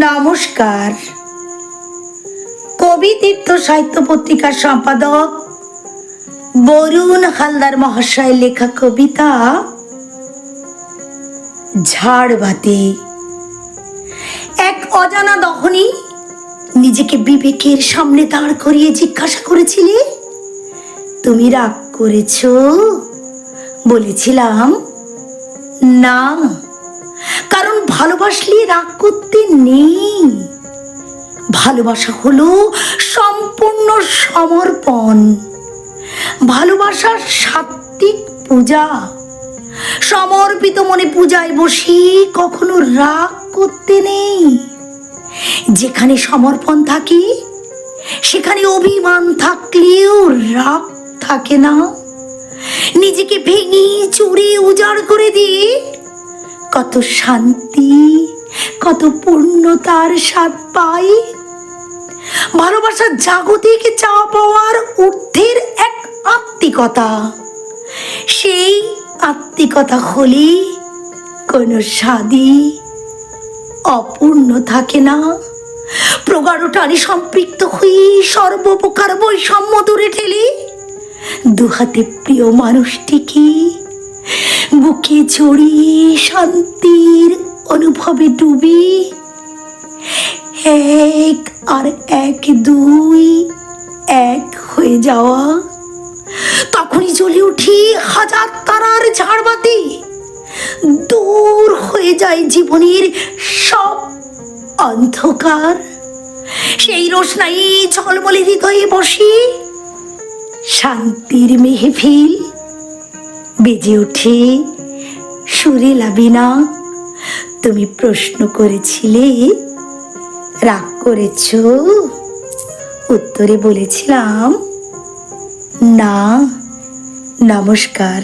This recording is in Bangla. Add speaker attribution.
Speaker 1: নমস্কার। কবি তীর্থ সাহিত্য পত্রিকার সম্পাদক বরুণ হালদার মহাশয়ের লেখা কবিতা ঝাড়বাতি। এক অজানা দহনী নিজেকে বিবেকের সামনে দাঁড় করিয়ে জিজ্ঞাসা করেছিলে, তুমি রাগ করেছ? বলেছিলাম না, কারণ ভালোবাসলে রাগ করতে নেই। ভালোবাসা হলো সম্পূর্ণ সমর্পণ, ভালোবাসার সাত্ত্বিক পূজা। সমর্পিত মনে পূজায় বসি কখনো রাগ করতে নেই। যেখানে সমর্পণ থাকে সেখানে অভিমান থাকলেও রাগ থাকে না। নিজেকে ভেঙে চুরে উজাড় করে দিয়ে কত শান্তি, কত পূর্ণতার স্বাদ পাই। ভালোবাসার জাগতিক চাওয়া পাওয়ার ঊর্ধ্বের এক আত্মিকতা। সেই আত্মিকতা হলে কোনো স্বাদই অপূর্ণ থাকে না। প্রগাঢ় টানে সম্পৃক্ত হয়ে সর্বপ্রকার বৈষম্য দূরে ঠেলে দুহাতে প্রিয় মানুষটিকে বুকে জড়িয়ে শান্তির অনুভবে ডুবি এক আর এক দুই এক হয়ে যাওয়া। তখনই জ্বলে উঠি হাজার তারার ঝাড়বাতি। দূর হয়ে যায় জীবনের সব অন্ধকার। সেই রোশনাই ঝলমলে হৃদয়ে বসে শান্তির মেহফিল। বেজে ওঠে সুরেলা বীণা। তুমি প্রশ্ন করেছিলে রাগ করেছ? উত্তরে বলেছিলাম না। নমস্কার।